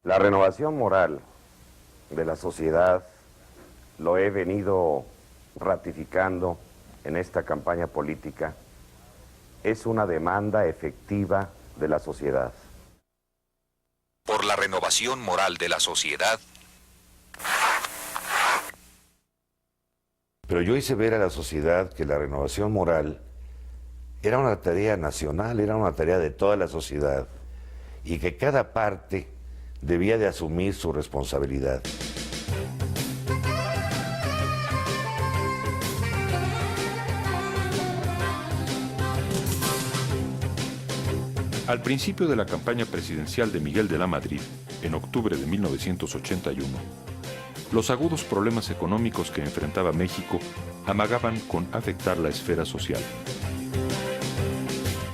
La renovación moral de la sociedad lo he venido ratificando en esta campaña política. Es una demanda efectiva de la sociedad. Por la renovación moral de la sociedad. Pero yo hice ver a la sociedad que la renovación moral era una tarea nacional, era una tarea de toda la sociedad y que cada parte debía de asumir su responsabilidad. Al principio de la campaña presidencial de Miguel de la Madrid, en octubre de 1981, los agudos problemas económicos que enfrentaba México amagaban con afectar la esfera social.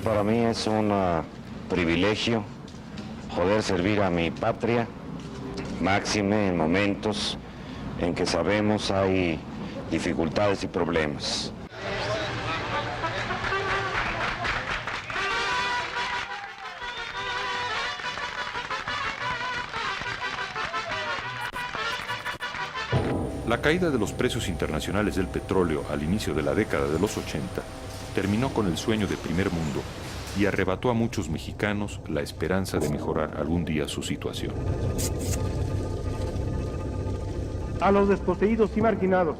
Para mí es un privilegio poder servir a mi patria, máxime en momentos en que sabemos hay dificultades y problemas. La caída de los precios internacionales del petróleo al inicio de la década de los 80 terminó con el sueño de primer mundo y arrebató a muchos mexicanos la esperanza de mejorar algún día su situación. A los desposeídos y marginados,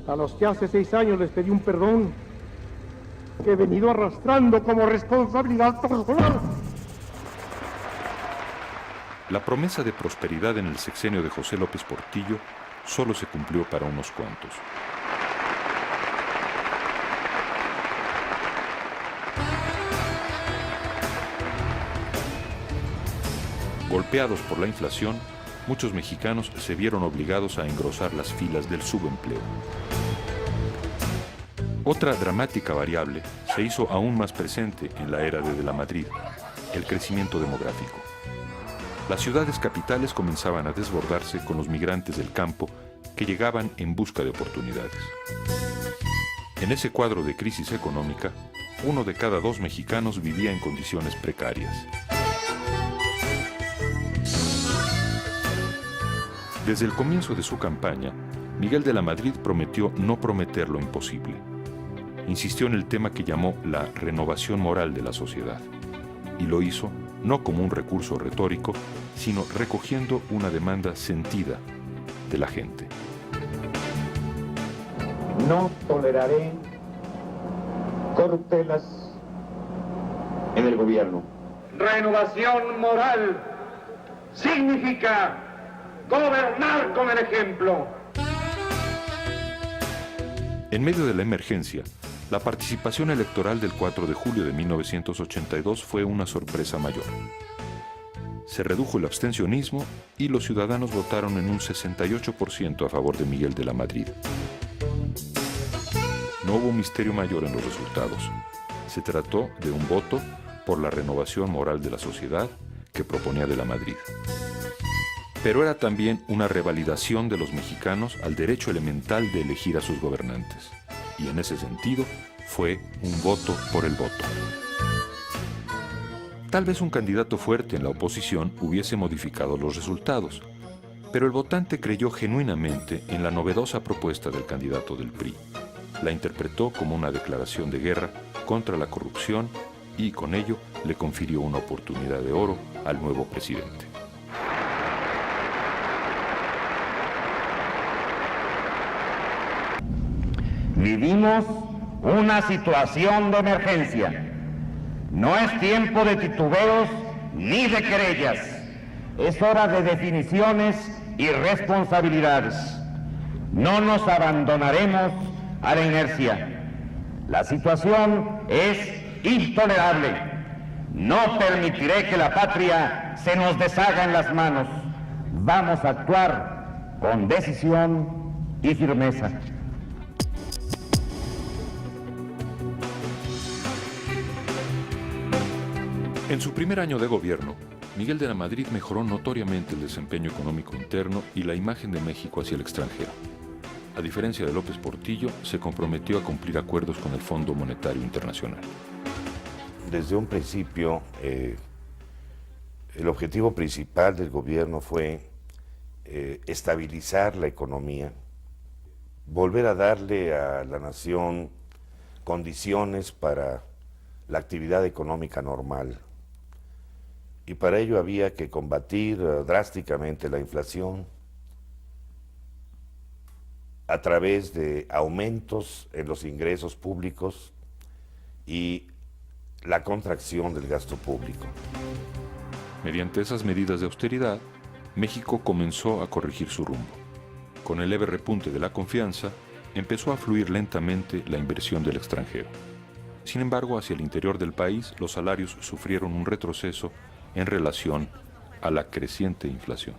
a los que hace 6 años les pedí un perdón que he venido arrastrando como responsabilidad personal. La promesa de prosperidad en el sexenio de José López Portillo solo se cumplió para unos cuantos. Golpeados por la inflación, muchos mexicanos se vieron obligados a engrosar las filas del subempleo. Otra dramática variable se hizo aún más presente en la era de la Madrid, el crecimiento demográfico. Las ciudades capitales comenzaban a desbordarse con los migrantes del campo que llegaban en busca de oportunidades. En ese cuadro de crisis económica, 1 de cada 2 mexicanos vivía en condiciones precarias. Desde el comienzo de su campaña, Miguel de la Madrid prometió no prometer lo imposible. Insistió en el tema que llamó la renovación moral de la sociedad, y lo hizo no como un recurso retórico, sino recogiendo una demanda sentida de la gente. No toleraré corruptelas en el gobierno. Renovación moral significa gobernar con el ejemplo. En medio de la emergencia, la participación electoral del 4 de julio de 1982 fue una sorpresa mayor. Se redujo el abstencionismo y los ciudadanos votaron en un 68% a favor de Miguel de la Madrid. No hubo misterio mayor en los resultados. Se trató de un voto por la renovación moral de la sociedad que proponía de la Madrid. Pero era también una revalidación de los mexicanos al derecho elemental de elegir a sus gobernantes. Y en ese sentido, fue un voto por el voto. Tal vez un candidato fuerte en la oposición hubiese modificado los resultados, pero el votante creyó genuinamente en la novedosa propuesta del candidato del PRI. La interpretó como una declaración de guerra contra la corrupción y con ello le confirió una oportunidad de oro al nuevo presidente. Vivimos una situación de emergencia. No es tiempo de titubeos ni de querellas. Es hora de definiciones y responsabilidades. No nos abandonaremos a la inercia. La situación es intolerable. No permitiré que la patria se nos deshaga en las manos. Vamos a actuar con decisión y firmeza. En su primer año de gobierno, Miguel de la Madrid mejoró notoriamente el desempeño económico interno y la imagen de México hacia el extranjero. A diferencia de López Portillo, se comprometió a cumplir acuerdos con el Fondo Monetario Internacional. Desde un principio El objetivo principal del gobierno fue estabilizar la economía, volver a darle a la nación condiciones para la actividad económica normal. Y para ello había que combatir drásticamente la inflación a través de aumentos en los ingresos públicos y la contracción del gasto público. Mediante esas medidas de austeridad, México comenzó a corregir su rumbo. Con el leve repunte de la confianza, empezó a fluir lentamente la inversión del extranjero. Sin embargo, hacia el interior del país, los salarios sufrieron un retroceso en relación a la creciente inflación.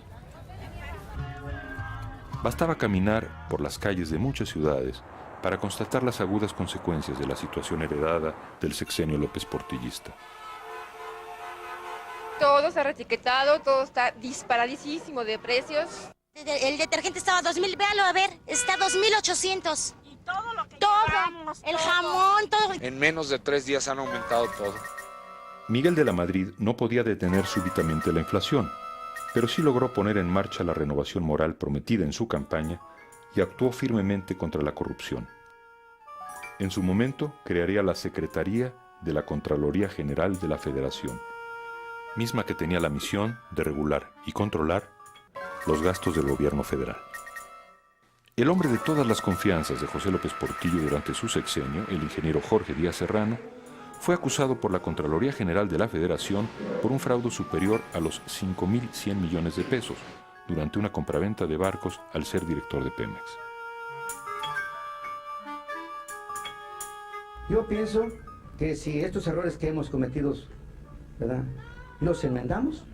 Bastaba caminar por las calles de muchas ciudades para constatar las agudas consecuencias de la situación heredada del sexenio López Portillista. Todo está reetiquetado, todo está disparadísimo de precios. El detergente estaba a 2,000, véalo a ver, está a 2,800. Y todo lo que todo, compramos, el todo. jamón, todo. En menos de 3 días han aumentado todo. Miguel de la Madrid no podía detener súbitamente la inflación, pero sí logró poner en marcha la renovación moral prometida en su campaña y actuó firmemente contra la corrupción. En su momento crearía la Secretaría de la Contraloría General de la Federación, misma que tenía la misión de regular y controlar los gastos del gobierno federal. El hombre de todas las confianzas de José López Portillo durante su sexenio, el ingeniero Jorge Díaz Serrano, fue acusado por la Contraloría General de la Federación por un fraude superior a los 5.100 millones de pesos durante una compraventa de barcos al ser director de Pemex. Yo pienso que si estos errores que hemos cometido, ¿verdad?, los enmendamos,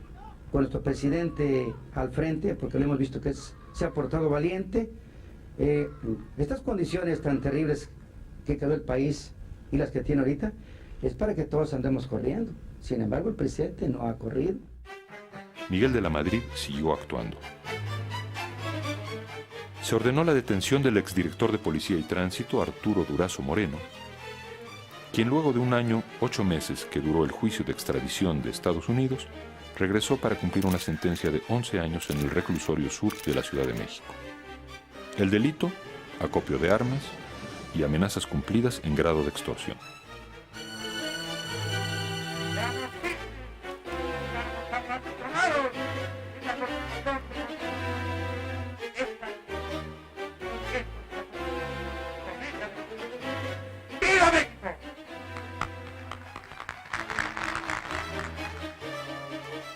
con nuestro presidente al frente, porque lo hemos visto que se ha portado valiente, estas condiciones tan terribles que quedó el país y las que tiene ahorita, es para que todos andemos corriendo. Sin embargo, el presidente no ha corrido. Miguel de la Madrid siguió actuando. Se ordenó la detención del exdirector de Policía y Tránsito, Arturo Durazo Moreno, quien luego de 1 año, 8 meses que duró el juicio de extradición de Estados Unidos, regresó para cumplir una sentencia de 11 años en el reclusorio sur de la Ciudad de México. El delito, acopio de armas y amenazas cumplidas en grado de extorsión.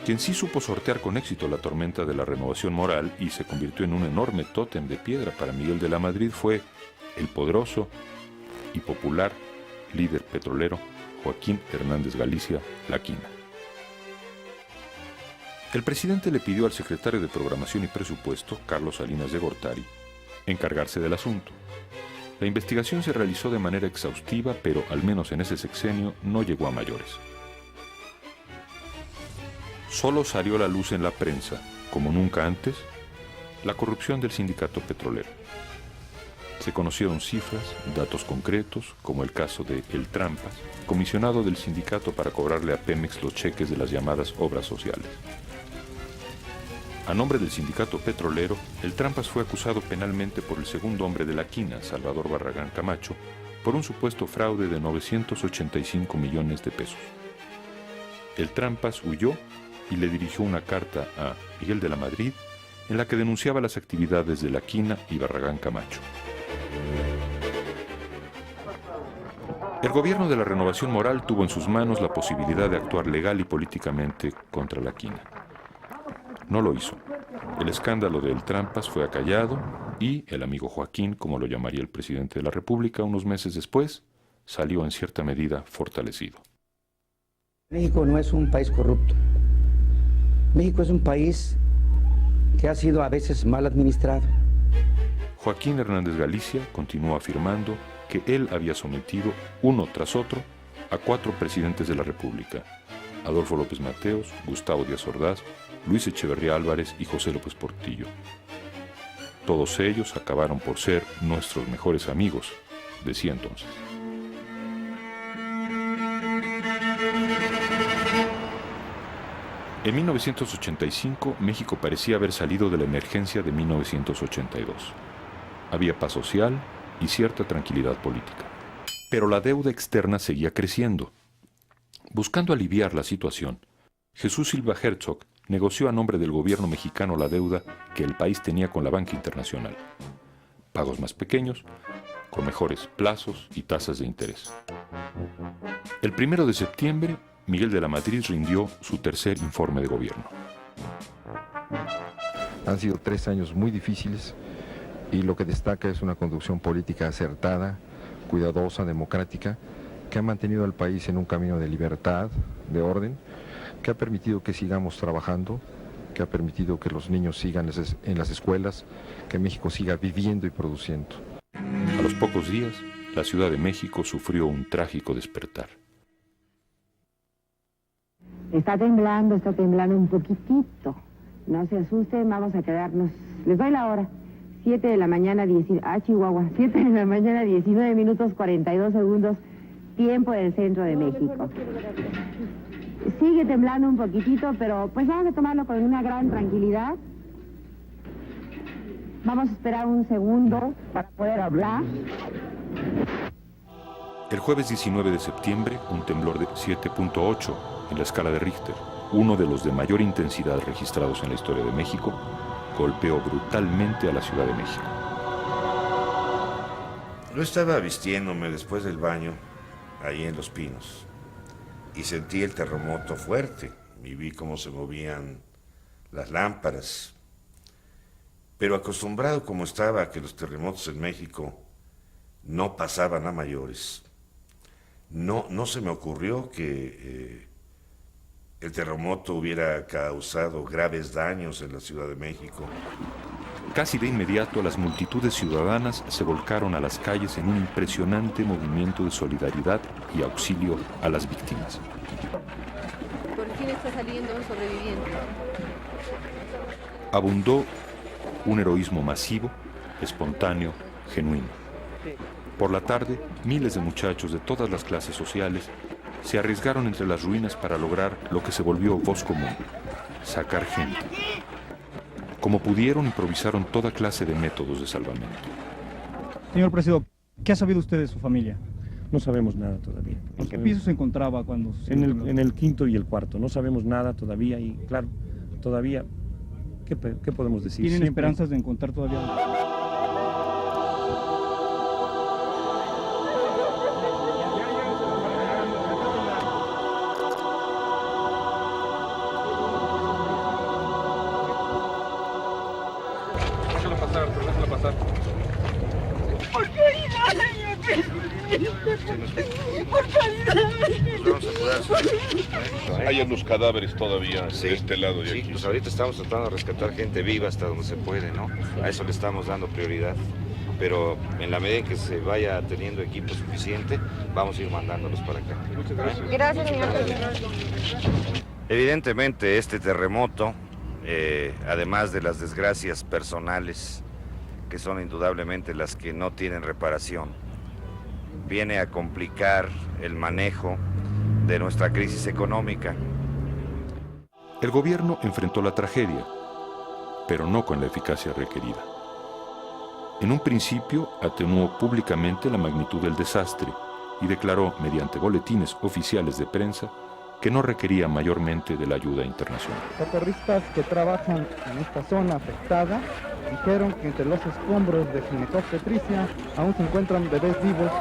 Quien sí supo sortear con éxito la tormenta de la renovación moral y se convirtió en un enorme tótem de piedra para Miguel de la Madrid fue el poderoso y popular líder petrolero Joaquín Hernández Galicia, La Quina. El presidente le pidió al secretario de Programación y Presupuesto, Carlos Salinas de Gortari, encargarse del asunto. La investigación se realizó de manera exhaustiva, pero al menos en ese sexenio no llegó a mayores. Solo salió a la luz en la prensa, como nunca antes, la corrupción del sindicato petrolero. Se conocieron cifras, datos concretos, como el caso de El Trampas, comisionado del sindicato para cobrarle a Pemex los cheques de las llamadas obras sociales. A nombre del sindicato petrolero, El Trampas fue acusado penalmente por el segundo hombre de La Quina, Salvador Barragán Camacho, por un supuesto fraude de 985 millones de pesos. El Trampas huyó y le dirigió una carta a Miguel de la Madrid en la que denunciaba las actividades de La Quina y Barragán Camacho. El gobierno de la Renovación Moral tuvo en sus manos la posibilidad de actuar legal y políticamente contra La Quina. No lo hizo. El escándalo de El Trampas fue acallado y el amigo Joaquín, como lo llamaría el presidente de la República unos meses después, salió en cierta medida fortalecido. México no es un país corrupto. México es un país que ha sido a veces mal administrado. Joaquín Hernández Galicia continuó afirmando que él había sometido, uno tras otro, a 4 presidentes de la República: Adolfo López Mateos, Gustavo Díaz Ordaz, Luis Echeverría Álvarez y José López Portillo. Todos ellos acabaron por ser nuestros mejores amigos, decía entonces. En 1985, México parecía haber salido de la emergencia de 1982. Había paz social y cierta tranquilidad política. Pero la deuda externa seguía creciendo. Buscando aliviar la situación, Jesús Silva Herzog negoció a nombre del gobierno mexicano la deuda que el país tenía con la banca internacional. Pagos más pequeños, con mejores plazos y tasas de interés. El 1 de septiembre, Miguel de la Madrid rindió su tercer informe de gobierno. Han sido 3 años muy difíciles y lo que destaca es una conducción política acertada, cuidadosa, democrática, que ha mantenido al país en un camino de libertad, de orden, que ha permitido que sigamos trabajando, que ha permitido que los niños sigan en las escuelas, que México siga viviendo y produciendo. A los pocos días, la Ciudad de México sufrió un trágico despertar. Está temblando un poquitito. No se asusten, vamos a quedarnos. Les doy la hora. 7 de la mañana, Chihuahua. 7 de la mañana, 19 minutos 42 segundos, tiempo del centro de México. Sigue temblando un poquitito, pero pues vamos a tomarlo con una gran tranquilidad. Vamos a esperar un segundo para poder hablar. El jueves 19 de septiembre, un temblor de 7.8 en la escala de Richter, uno de los de mayor intensidad registrados en la historia de México, golpeó brutalmente a la Ciudad de México. Yo estaba vistiéndome después del baño, ahí en Los Pinos, y sentí el terremoto fuerte, y vi cómo se movían las lámparas. Pero acostumbrado como estaba a que los terremotos en México no pasaban a mayores, no se me ocurrió que el terremoto hubiera causado graves daños en la Ciudad de México. Casi de inmediato, las multitudes ciudadanas se volcaron a las calles en un impresionante movimiento de solidaridad y auxilio a las víctimas. Por fin está saliendo un sobreviviente. Abundó un heroísmo masivo, espontáneo, genuino. Por la tarde, miles de muchachos de todas las clases sociales se arriesgaron entre las ruinas para lograr lo que se volvió voz común: sacar gente. Como pudieron, improvisaron toda clase de métodos de salvamento. Señor presidente, ¿qué ha sabido usted de su familia? No sabemos nada todavía. ¿En qué piso se encontraba cuando sucedió? En el quinto y el cuarto. No sabemos nada todavía y, claro, todavía, ¿qué podemos decir? ¿Tienen Siempre esperanzas de encontrar todavía? Déjalo pasar. Por caridad, señor presidente. Por caridad. Vamos a cuidar. Hay unos cadáveres todavía de este lado y sí, aquí. Pues ahorita estamos tratando de rescatar gente viva hasta donde se puede, ¿no? A eso le estamos dando prioridad. Pero en la medida en que se vaya teniendo equipo suficiente, vamos a ir mandándolos para acá. Muchas gracias. Gracias, señor presidente. Evidentemente este terremoto, además de las desgracias personales, que son indudablemente las que no tienen reparación, viene a complicar el manejo de nuestra crisis económica. El gobierno enfrentó la tragedia, pero no con la eficacia requerida. En un principio atenuó públicamente la magnitud del desastre y declaró mediante boletines oficiales de prensa que no requería mayormente de la ayuda internacional. Socorristas que trabajan en esta zona afectada dijeron que entre los escombros de Ginecóptetricia aún se encuentran bebés vivos.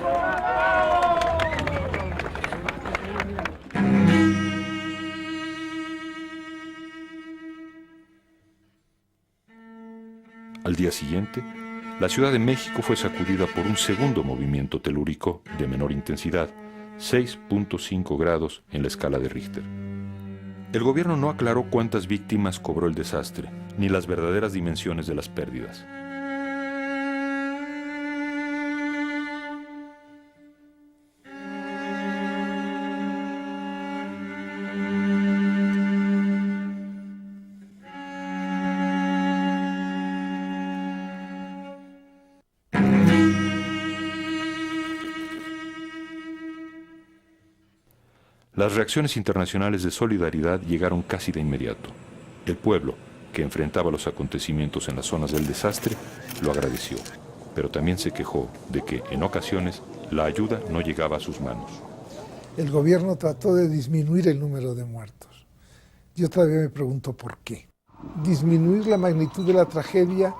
Al día siguiente, la Ciudad de México fue sacudida por un segundo movimiento telúrico de menor intensidad, 6.5 grados en la escala de Richter. El gobierno no aclaró cuántas víctimas cobró el desastre, ni las verdaderas dimensiones de las pérdidas. Las reacciones internacionales de solidaridad llegaron casi de inmediato. El pueblo, que enfrentaba los acontecimientos en las zonas del desastre, lo agradeció, pero también se quejó de que, en ocasiones, la ayuda no llegaba a sus manos. El gobierno trató de disminuir el número de muertos. Yo todavía me pregunto por qué. Disminuir la magnitud de la tragedia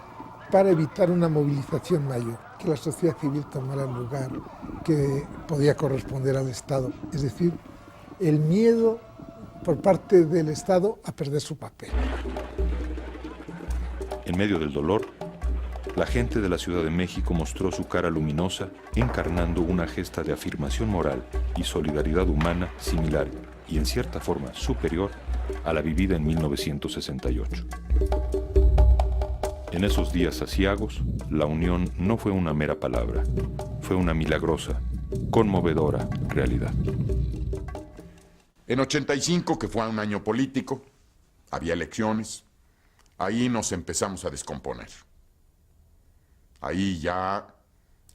para evitar una movilización mayor, que la sociedad civil tomara el lugar que podía corresponder al Estado. Es decir, el miedo por parte del Estado a perder su papel. En medio del dolor, la gente de la Ciudad de México mostró su cara luminosa, encarnando una gesta de afirmación moral y solidaridad humana similar y en cierta forma superior a la vivida en 1968. En esos días aciagos, la unión no fue una mera palabra, fue una milagrosa, conmovedora realidad. En 85, que fue un año político, había elecciones, ahí nos empezamos a descomponer. Ahí ya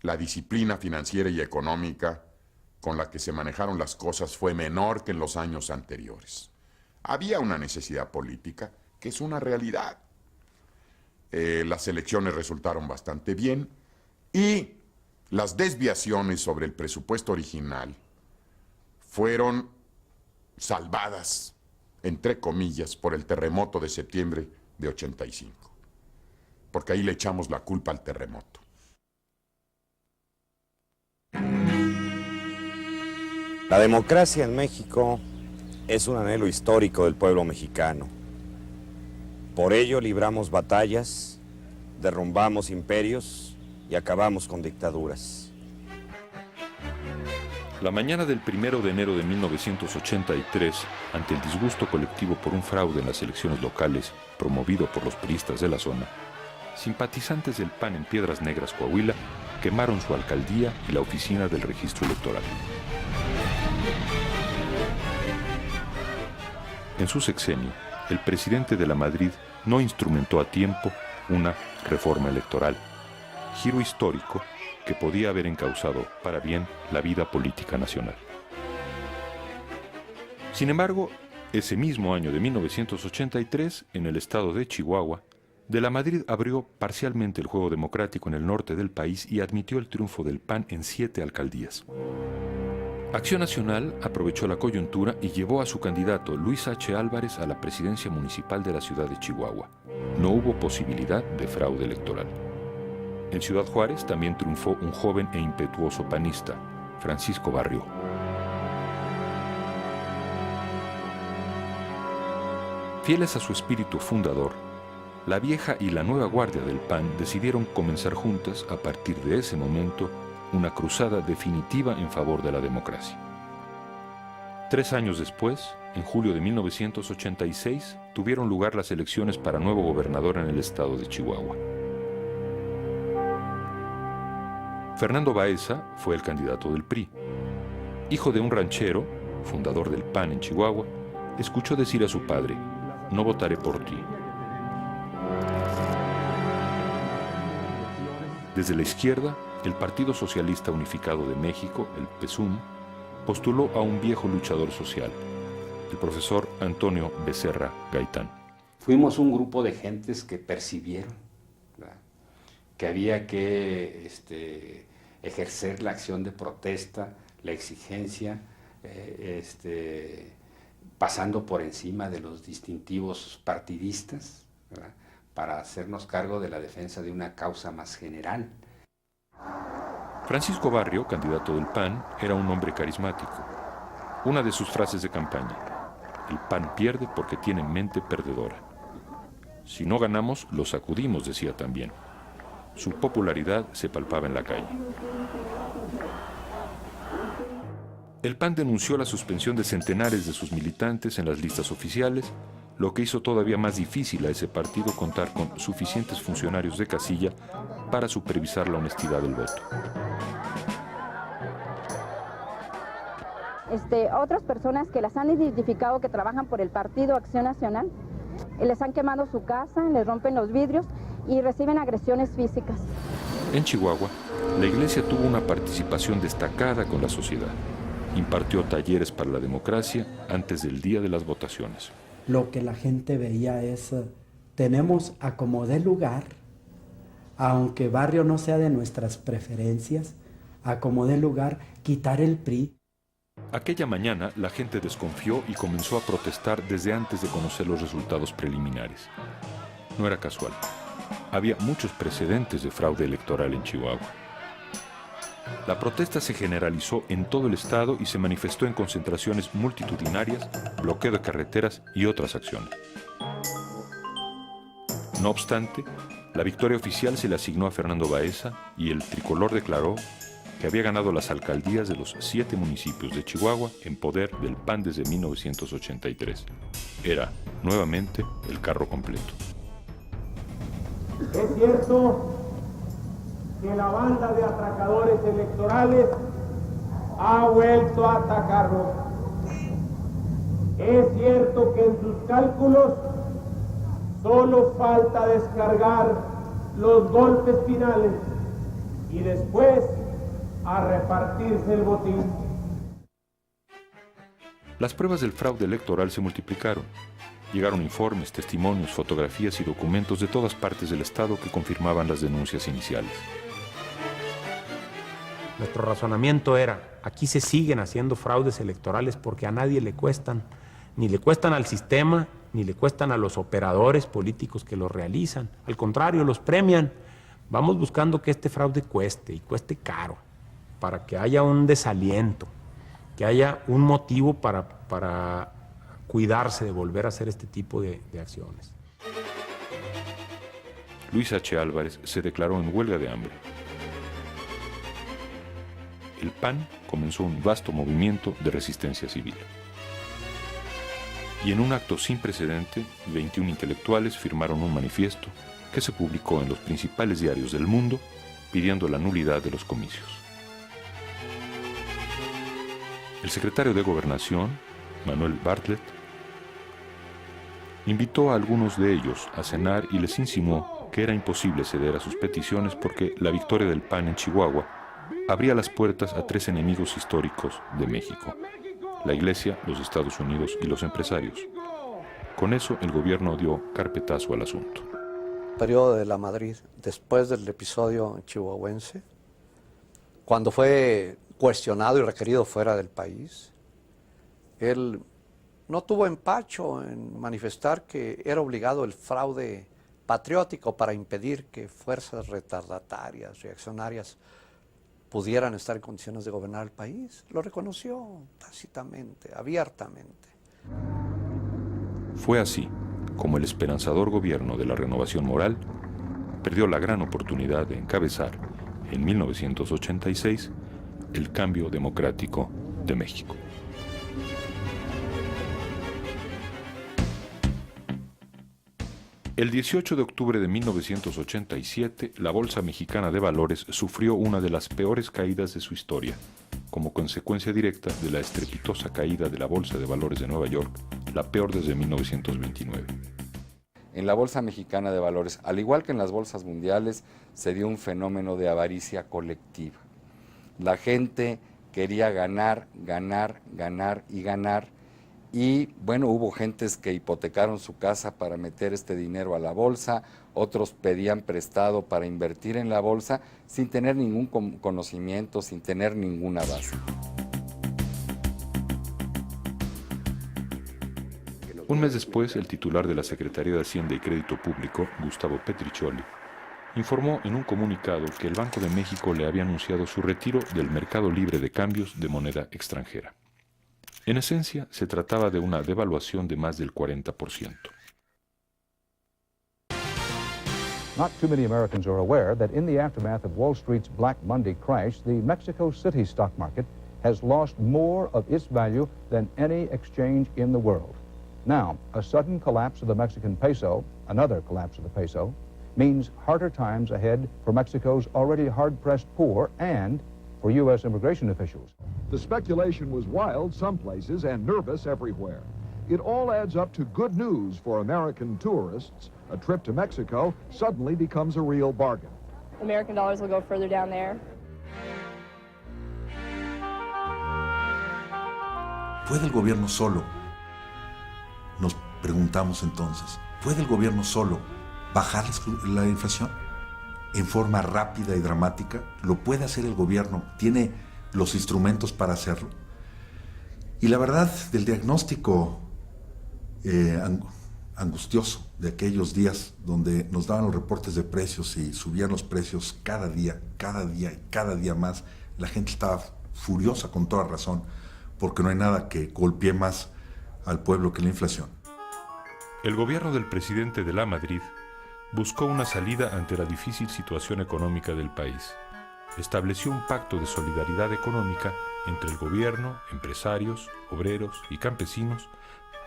la disciplina financiera y económica con la que se manejaron las cosas fue menor que en los años anteriores. Había una necesidad política, que es una realidad. Las elecciones resultaron bastante bien y las desviaciones sobre el presupuesto original fueron salvadas, entre comillas, por el terremoto de septiembre de 85. Porque ahí le echamos la culpa al terremoto. La democracia en México es un anhelo histórico del pueblo mexicano. Por ello libramos batallas, derrumbamos imperios y acabamos con dictaduras. La mañana del 1 de enero de 1983, ante el disgusto colectivo por un fraude en las elecciones locales promovido por los priistas de la zona, simpatizantes del PAN en Piedras Negras, Coahuila, quemaron su alcaldía y la oficina del registro electoral. En su sexenio, el presidente de la Madrid no instrumentó a tiempo una reforma electoral, giro histórico que podía haber encauzado para bien la vida política nacional. Sin embargo, ese mismo año de 1983, en el estado de Chihuahua, de la Madrid abrió parcialmente el juego democrático en el norte del país y admitió el triunfo del PAN en 7 alcaldías. Acción Nacional aprovechó la coyuntura y llevó a su candidato Luis H. Álvarez a la presidencia municipal de la ciudad de Chihuahua. No hubo posibilidad de fraude electoral. En Ciudad Juárez también triunfó un joven e impetuoso panista, Francisco Barrio. Fieles a su espíritu fundador, la vieja y la nueva guardia del PAN decidieron comenzar juntas, a partir de ese momento, una cruzada definitiva en favor de la democracia. 3 años después, en julio de 1986, tuvieron lugar las elecciones para nuevo gobernador en el estado de Chihuahua. Fernando Baeza fue el candidato del PRI. Hijo de un ranchero, fundador del PAN en Chihuahua, escuchó decir a su padre: "No votaré por ti". Desde la izquierda, el Partido Socialista Unificado de México, el PSUM, postuló a un viejo luchador social, el profesor Antonio Becerra Gaitán. Fuimos un grupo de gentes que percibieron, ¿verdad?, que había que ejercer la acción de protesta, la exigencia, pasando por encima de los distintivos partidistas, ¿verdad?, para hacernos cargo de la defensa de una causa más general. Francisco Barrio, candidato del PAN, era un hombre carismático. Una de sus frases de campaña: "El PAN pierde porque tiene mente perdedora". Si no ganamos, lo sacudimos, decía también. Su popularidad se palpaba en la calle. El PAN denunció la suspensión de centenares de sus militantes en las listas oficiales, lo que hizo todavía más difícil a ese partido contar con suficientes funcionarios de casilla para supervisar la honestidad del voto. Otras personas que las han identificado que trabajan por el Partido Acción Nacional, les han quemado su casa, les rompen los vidrios y reciben agresiones físicas. En Chihuahua, la iglesia tuvo una participación destacada con la sociedad. impartió talleres para la democracia antes del día de las votaciones. Lo que la gente veía es, tenemos a como dé lugar, aunque barrio no sea de nuestras preferencias, a como dé lugar, quitar el PRI. Aquella mañana la gente desconfió y comenzó a protestar desde antes de conocer los resultados preliminares. No era casual. Había muchos precedentes de fraude electoral en Chihuahua. La protesta se generalizó en todo el estado y se manifestó en concentraciones multitudinarias, bloqueo de carreteras y otras acciones. No obstante, la victoria oficial se le asignó a Fernando Baeza y el tricolor declaró que había ganado las alcaldías de los 7 municipios de Chihuahua en poder del PAN desde 1983. Era, nuevamente, el carro completo. Es cierto que la banda de atracadores electorales ha vuelto a atacarnos. Es cierto que en sus cálculos solo falta descargar los golpes finales y después a repartirse el botín. Las pruebas del fraude electoral se multiplicaron. Llegaron informes, testimonios, fotografías y documentos de todas partes del estado que confirmaban las denuncias iniciales. Nuestro razonamiento era, aquí se siguen haciendo fraudes electorales porque a nadie le cuestan, ni le cuestan al sistema, ni le cuestan a los operadores políticos que los realizan. Al contrario, los premian. Vamos buscando que este fraude cueste, y cueste caro, para que haya un desaliento, que haya un motivo para cuidarse de volver a hacer este tipo de acciones. Luis H. Álvarez se declaró en huelga de hambre. El PAN comenzó un vasto movimiento de resistencia civil. Y en un acto sin precedente, 21 intelectuales firmaron un manifiesto que se publicó en los principales diarios del mundo pidiendo la nulidad de los comicios. El secretario de Gobernación, Manuel Bartlett, invitó a algunos de ellos a cenar y les insinuó que era imposible ceder a sus peticiones porque la victoria del PAN en Chihuahua abría las puertas a 3 enemigos históricos de México: la Iglesia, los Estados Unidos y los empresarios. Con eso, el gobierno dio carpetazo al asunto. Periodo de la Madrid, después del episodio chihuahuense, cuando fue cuestionado y requerido fuera del país, él no tuvo empacho en manifestar que era obligado el fraude patriótico para impedir que fuerzas retardatarias, reaccionarias, pudieran estar en condiciones de gobernar el país. Lo reconoció tácitamente, abiertamente. Fue así como el esperanzador gobierno de la Renovación Moral perdió la gran oportunidad de encabezar, en 1986, el cambio democrático de México. El 18 de octubre de 1987, la Bolsa Mexicana de Valores sufrió una de las peores caídas de su historia, como consecuencia directa de la estrepitosa caída de la Bolsa de Valores de Nueva York, la peor desde 1929. En la Bolsa Mexicana de Valores, al igual que en las bolsas mundiales, se dio un fenómeno de avaricia colectiva. La gente quería ganar, ganar, ganar y ganar. Y bueno, hubo gentes que hipotecaron su casa para meter este dinero a la bolsa, otros pedían prestado para invertir en la bolsa sin tener ningún conocimiento, sin tener ninguna base. Un mes después, el titular de la Secretaría de Hacienda y Crédito Público, Gustavo Petricholi, informó en un comunicado que el Banco de México le había anunciado su retiro del mercado libre de cambios de moneda extranjera. En esencia, se trataba de una devaluación de más del 40%. Not too many Americans are aware that in the aftermath of Wall Street's Black Monday crash, the Mexico City stock market has lost more of its value than any exchange in the world. Now, a sudden collapse of the Mexican peso, another collapse of the peso, means harder times ahead for Mexico's already hard-pressed poor and for U.S. immigration officials. The speculation was wild some places and nervous everywhere. It all adds up to good news for American tourists. A trip to Mexico suddenly becomes a real bargain. American dollars will go further down there. ¿Puede el gobierno solo? Nos preguntamos entonces, ¿puede el gobierno solo bajar la inflación en forma rápida y dramática? ¿Lo puede hacer el gobierno? ¿Tiene los instrumentos para hacerlo? Y la verdad del diagnóstico angustioso de aquellos días donde nos daban los reportes de precios y subían los precios cada día más, la gente estaba furiosa con toda razón, porque no hay nada que golpee más al pueblo que la inflación. El gobierno del presidente de Lamadrid buscó una salida ante la difícil situación económica del país. Estableció un pacto de solidaridad económica entre el gobierno, empresarios, obreros y campesinos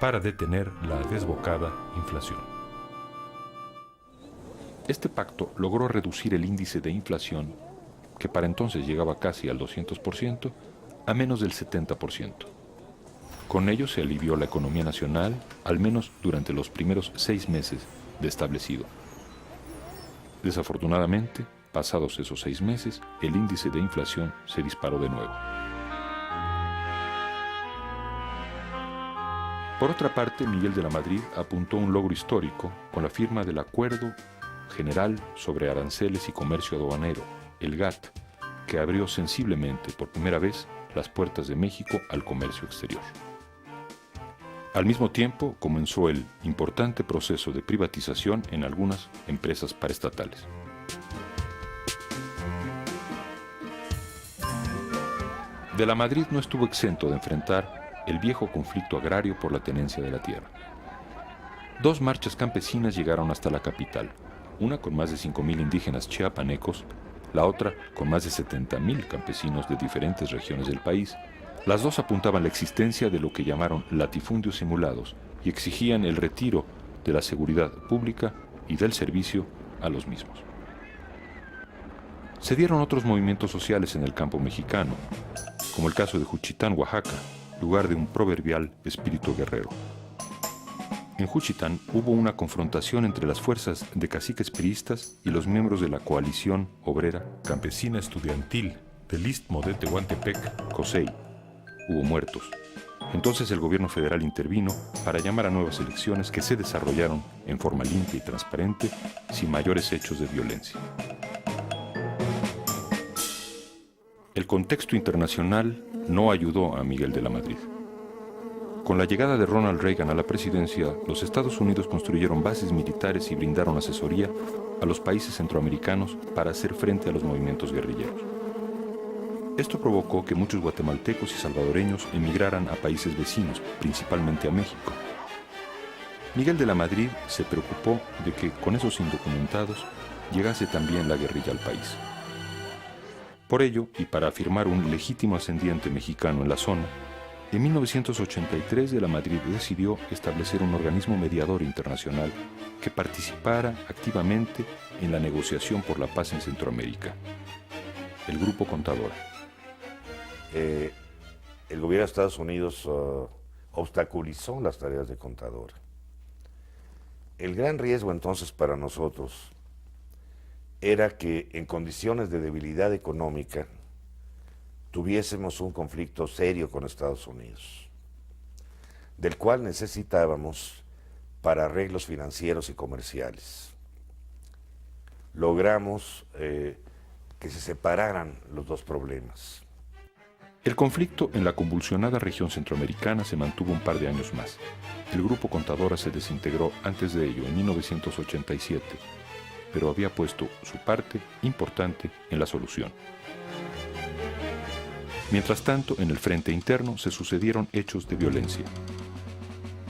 para detener la desbocada inflación. Este pacto logró reducir el índice de inflación, que para entonces llegaba casi al 200%, a menos del 70%. Con ello se alivió la economía nacional, al menos durante los primeros 6 meses de establecido. Desafortunadamente, pasados esos 6 meses, el índice de inflación se disparó de nuevo. Por otra parte, Miguel de la Madrid apuntó un logro histórico con la firma del Acuerdo General sobre Aranceles y Comercio Aduanero, el GATT, que abrió sensiblemente por primera vez las puertas de México al comercio exterior. Al mismo tiempo, comenzó el importante proceso de privatización en algunas empresas paraestatales. De la Madrid no estuvo exento de enfrentar el viejo conflicto agrario por la tenencia de la tierra. 2 marchas campesinas llegaron hasta la capital, una con más de 5,000 indígenas chiapanecos, la otra con más de 70,000 campesinos de diferentes regiones del país. Las dos apuntaban la existencia de lo que llamaron latifundios simulados y exigían el retiro de la seguridad pública y del servicio a los mismos. Se dieron otros movimientos sociales en el campo mexicano, como el caso de Juchitán, Oaxaca, lugar de un proverbial espíritu guerrero. En Juchitán hubo una confrontación entre las fuerzas de caciques priistas y los miembros de la coalición obrera campesina estudiantil del Istmo de Tehuantepec, COSEI. Hubo muertos. Entonces el gobierno federal intervino para llamar a nuevas elecciones que se desarrollaron en forma limpia y transparente, sin mayores hechos de violencia. El contexto internacional no ayudó a Miguel de la Madrid. Con la llegada de Ronald Reagan a la presidencia, los Estados Unidos construyeron bases militares y brindaron asesoría a los países centroamericanos para hacer frente a los movimientos guerrilleros. Esto provocó que muchos guatemaltecos y salvadoreños emigraran a países vecinos, principalmente a México. Miguel de la Madrid se preocupó de que con esos indocumentados llegase también la guerrilla al país. Por ello, y para afirmar un legítimo ascendiente mexicano en la zona, en 1983 de la Madrid decidió establecer un organismo mediador internacional que participara activamente en la negociación por la paz en Centroamérica, el Grupo Contadora. El gobierno de Estados Unidos obstaculizó las tareas de Contadora. El gran riesgo entonces para nosotros era que en condiciones de debilidad económica tuviésemos un conflicto serio con Estados Unidos, del cual necesitábamos para arreglos financieros y comerciales. Logramos que se separaran los dos problemas. El conflicto en la convulsionada región centroamericana se mantuvo un par de años más. El Grupo Contadora se desintegró antes de ello, en 1987, pero había puesto su parte importante en la solución. Mientras tanto, en el frente interno se sucedieron hechos de violencia.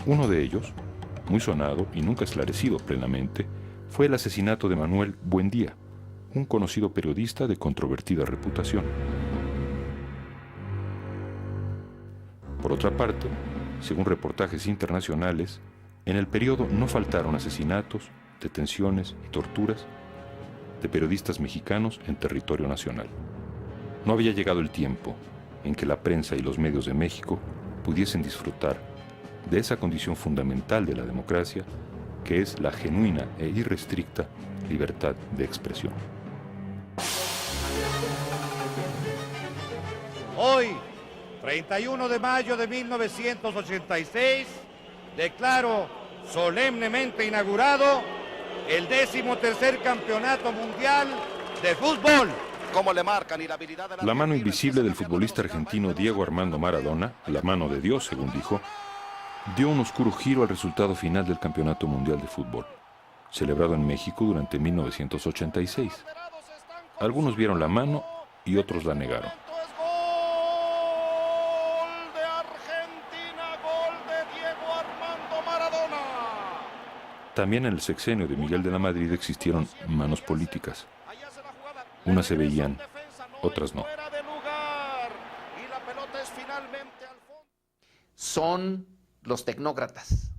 Uno de ellos, muy sonado y nunca esclarecido plenamente, fue el asesinato de Manuel Buendía, un conocido periodista de controvertida reputación. Por otra parte, según reportajes internacionales, en el periodo no faltaron asesinatos, detenciones y torturas de periodistas mexicanos en territorio nacional. No había llegado el tiempo en que la prensa y los medios de México pudiesen disfrutar de esa condición fundamental de la democracia, que es la genuina e irrestricta libertad de expresión. Hoy, 31 de mayo de 1986, declaro solemnemente inaugurado el 13º Campeonato Mundial de Fútbol. Cómo le marcan y la habilidad de La mano invisible del futbolista argentino Diego Armando Maradona, la mano de Dios, según dijo, dio un oscuro giro al resultado final del Campeonato Mundial de Fútbol, celebrado en México durante 1986. Algunos vieron la mano y otros la negaron. También en el sexenio de Miguel de la Madrid existieron manos políticas. Unas se veían, otras no. Son los tecnócratas,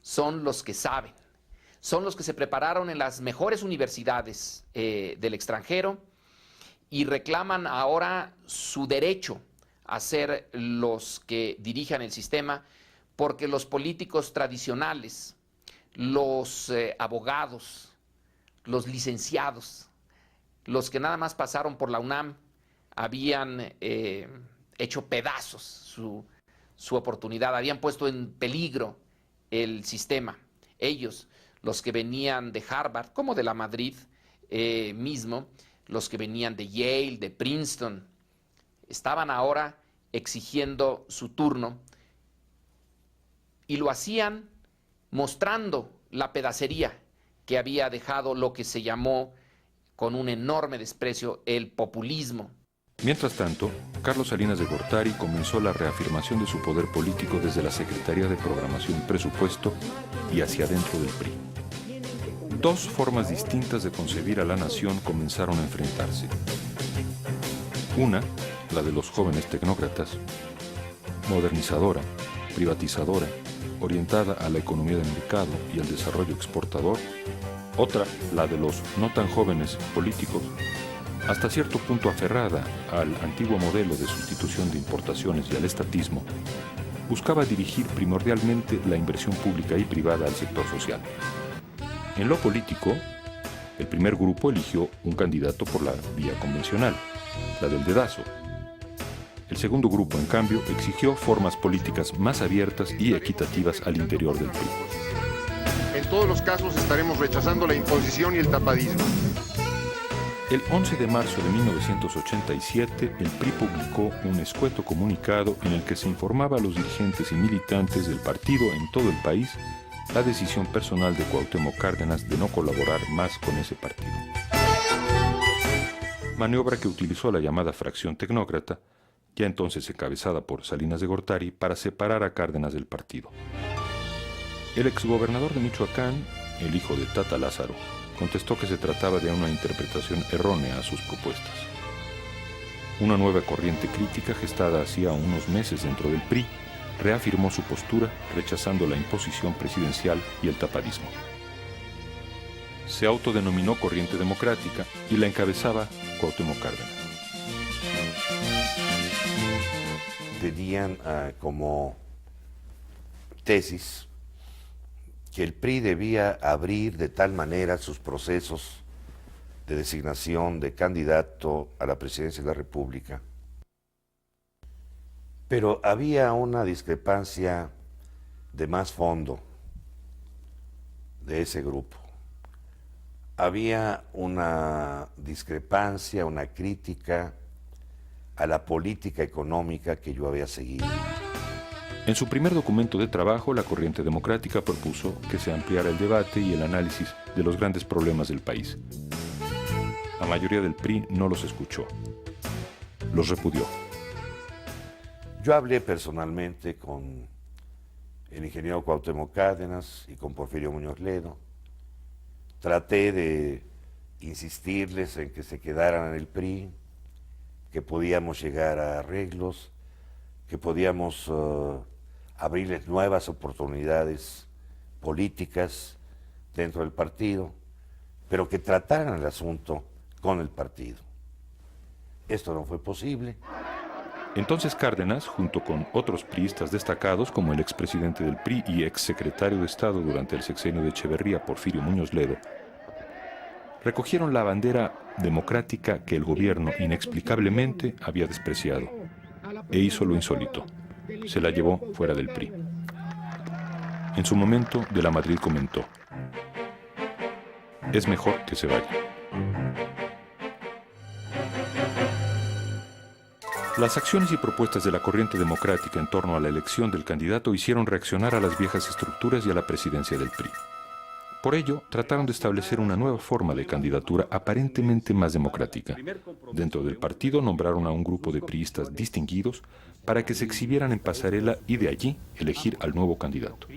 son los que saben, son los que se prepararon en las mejores universidades del extranjero y reclaman ahora su derecho a ser los que dirijan el sistema, porque los políticos tradicionales, los abogados, los licenciados, los que nada más pasaron por la UNAM, habían hecho pedazos su oportunidad, habían puesto en peligro el sistema. Ellos, los que venían de Harvard, como de la Madrid mismo, los que venían de Yale, de Princeton, estaban ahora exigiendo su turno y lo hacían mostrando la pedacería que había dejado lo que se llamó, con un enorme desprecio, el populismo. Mientras tanto, Carlos Salinas de Gortari comenzó la reafirmación de su poder político desde la Secretaría de Programación y Presupuesto y hacia adentro del PRI. Dos formas distintas de concebir a la nación comenzaron a enfrentarse. Una, la de los jóvenes tecnócratas, modernizadora, privatizadora, orientada a la economía de mercado y al desarrollo exportador. Otra, la de los no tan jóvenes políticos, hasta cierto punto aferrada al antiguo modelo de sustitución de importaciones y al estatismo, buscaba dirigir primordialmente la inversión pública y privada al sector social. En lo político, el primer grupo eligió un candidato por la vía convencional, la del dedazo. El segundo grupo, en cambio, exigió formas políticas más abiertas y equitativas al interior del PRI. En todos los casos estaremos rechazando la imposición y el tapadismo. El 11 de marzo de 1987, el PRI publicó un escueto comunicado en el que se informaba a los dirigentes y militantes del partido en todo el país la decisión personal de Cuauhtémoc Cárdenas de no colaborar más con ese partido. Maniobra que utilizó la llamada fracción tecnócrata, ya entonces encabezada por Salinas de Gortari, para separar a Cárdenas del partido. El exgobernador de Michoacán, el hijo de Tata Lázaro, contestó que se trataba de una interpretación errónea a sus propuestas. Una nueva corriente crítica, gestada hacía unos meses dentro del PRI, reafirmó su postura, rechazando la imposición presidencial y el tapadismo. Se autodenominó Corriente Democrática y la encabezaba Cuauhtémoc Cárdenas. Tenían como tesis que el PRI debía abrir de tal manera sus procesos de designación de candidato a la presidencia de la República. Pero había una discrepancia de más fondo de ese grupo. Había una discrepancia, una crítica a la política económica que yo había seguido. En su primer documento de trabajo, la Corriente Democrática propuso que se ampliara el debate y el análisis de los grandes problemas del país. La mayoría del PRI no los escuchó, los repudió. Yo hablé personalmente con el ingeniero Cuauhtémoc Cárdenas y con Porfirio Muñoz Ledo. Traté de insistirles en que se quedaran en el PRI, que podíamos llegar a arreglos, que podíamos abrirles nuevas oportunidades políticas dentro del partido, pero que trataran el asunto con el partido. Esto no fue posible. Entonces Cárdenas, junto con otros priistas destacados como el expresidente del PRI y exsecretario de Estado durante el sexenio de Echeverría, Porfirio Muñoz Ledo, recogieron la bandera democrática que el gobierno inexplicablemente había despreciado. e hizo lo insólito. Se la llevó fuera del PRI. En su momento, de la Madrid comentó: es mejor que se vaya. Las acciones y propuestas de la corriente democrática en torno a la elección del candidato hicieron reaccionar a las viejas estructuras y a la presidencia del PRI. Por ello, trataron de establecer una nueva forma de candidatura aparentemente más democrática. Dentro del partido nombraron a un grupo de priistas distinguidos para que se exhibieran en pasarela y de allí elegir al nuevo candidato.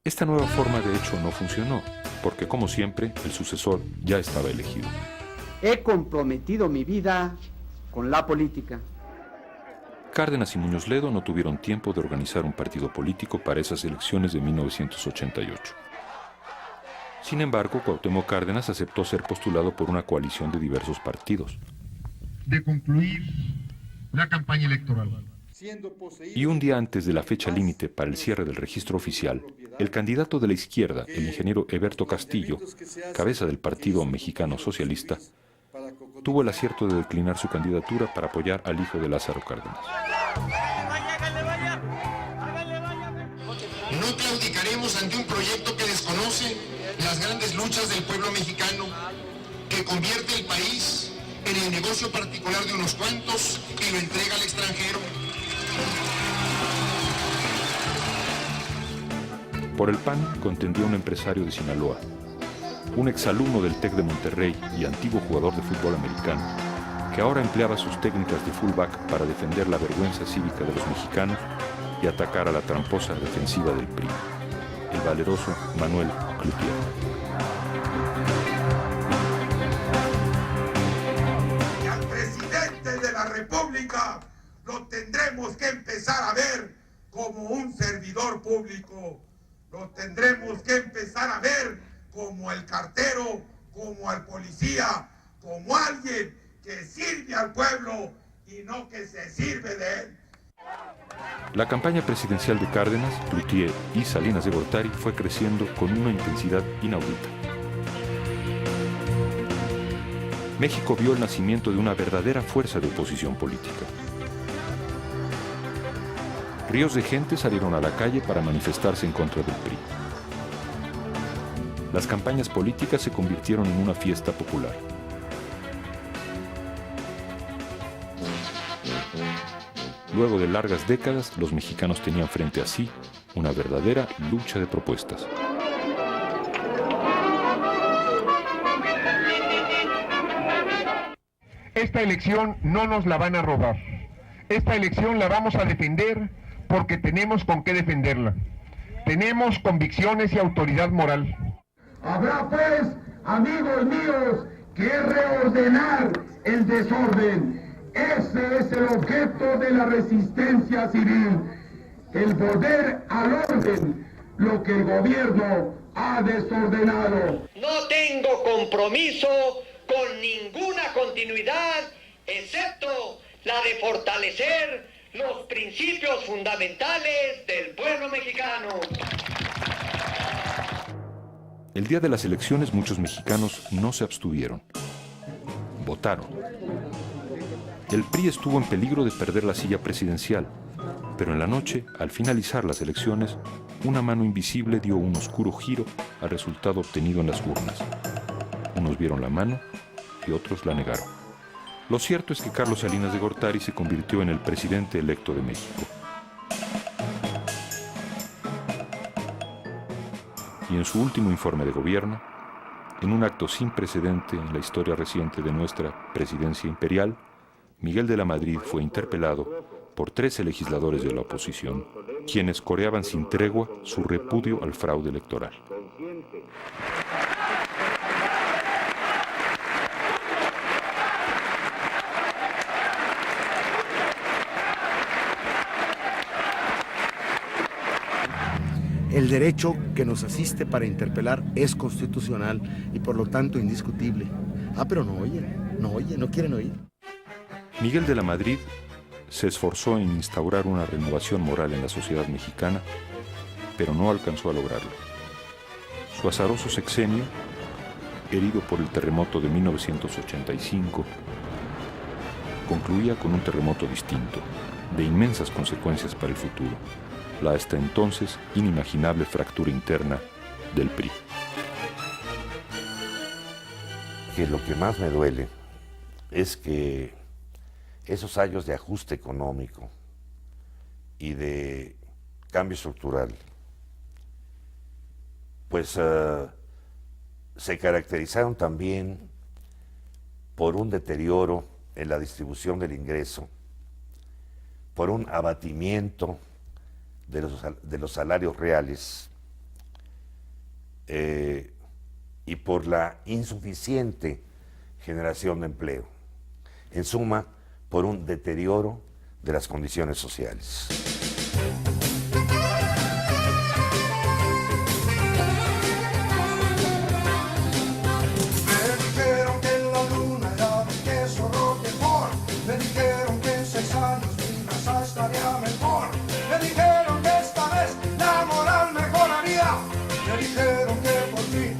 Esta nueva forma de hecho no funcionó, porque como siempre, el sucesor ya estaba elegido. He comprometido mi vida con la política. Cárdenas y Muñoz Ledo no tuvieron tiempo de organizar un partido político para esas elecciones de 1988. Sin embargo, Cuauhtémoc Cárdenas aceptó ser postulado por una coalición de diversos partidos. De concluir la campaña electoral. Y un día antes de la fecha límite para el cierre del registro oficial, el candidato de la izquierda, el ingeniero Heberto Castillo, cabeza del Partido Mexicano Socialista, tuvo el acierto de declinar su candidatura para apoyar al hijo de Lázaro Cárdenas. No claudicaremos ante un proyecto que desconoce las grandes luchas del pueblo mexicano, que convierte el país en el negocio particular de unos cuantos y lo entrega al extranjero. Por el PAN contendió un empresario de Sinaloa, un exalumno del TEC de Monterrey y antiguo jugador de fútbol americano, que ahora empleaba sus técnicas de fullback para defender la vergüenza cívica de los mexicanos y atacar a la tramposa defensiva del PRI, el valeroso Manuel Cloutier. Y al presidente de la República lo tendremos que empezar a ver como un servidor público. Lo tendremos que empezar a ver como el cartero, como al policía, como alguien que sirve al pueblo y no que se sirve de él. La campaña presidencial de Cárdenas, Cloutier y Salinas de Gortari fue creciendo con una intensidad inaudita. México vio el nacimiento de una verdadera fuerza de oposición política. Ríos de gente salieron a la calle para manifestarse en contra del PRI. Las campañas políticas se convirtieron en una fiesta popular. Luego de largas décadas, los mexicanos tenían frente a sí una verdadera lucha de propuestas. Esta elección no nos la van a robar. Esta elección la vamos a defender porque tenemos con qué defenderla. Tenemos convicciones y autoridad moral. Habrá pues, amigos míos, que reordenar el desorden. Ese es el objeto de la resistencia civil, el volver al orden lo que el gobierno ha desordenado. No tengo compromiso con ninguna continuidad, excepto la de fortalecer los principios fundamentales del pueblo mexicano. El día de las elecciones, muchos mexicanos no se abstuvieron. Votaron. El PRI estuvo en peligro de perder la silla presidencial, pero en la noche, al finalizar las elecciones, una mano invisible dio un oscuro giro al resultado obtenido en las urnas. Unos vieron la mano y otros la negaron. Lo cierto es que Carlos Salinas de Gortari se convirtió en el presidente electo de México. Y en su último informe de gobierno, en un acto sin precedente en la historia reciente de nuestra presidencia imperial, Miguel de la Madrid fue interpelado por 13 legisladores de la oposición, quienes coreaban sin tregua su repudio al fraude electoral. El derecho que nos asiste para interpelar es constitucional y por lo tanto indiscutible. Pero no quieren oír. Miguel de la Madrid se esforzó en instaurar una renovación moral en la sociedad mexicana, pero no alcanzó a lograrlo. Su azaroso sexenio, herido por el terremoto de 1985, concluía con un terremoto distinto, de inmensas consecuencias para el futuro, la hasta entonces inimaginable fractura interna del PRI. Que lo que más me duele es que esos años de ajuste económico y de cambio estructural, pues se caracterizaron también por un deterioro en la distribución del ingreso, por un abatimiento de los salarios reales y por la insuficiente generación de empleo. En suma, por un deterioro de las condiciones sociales. Me dijeron que la luna era de queso Roquefort. Me dijeron que en 6 años mi casa estaría mejor. Me dijeron que esta vez la moral mejoraría. Me dijeron que por fin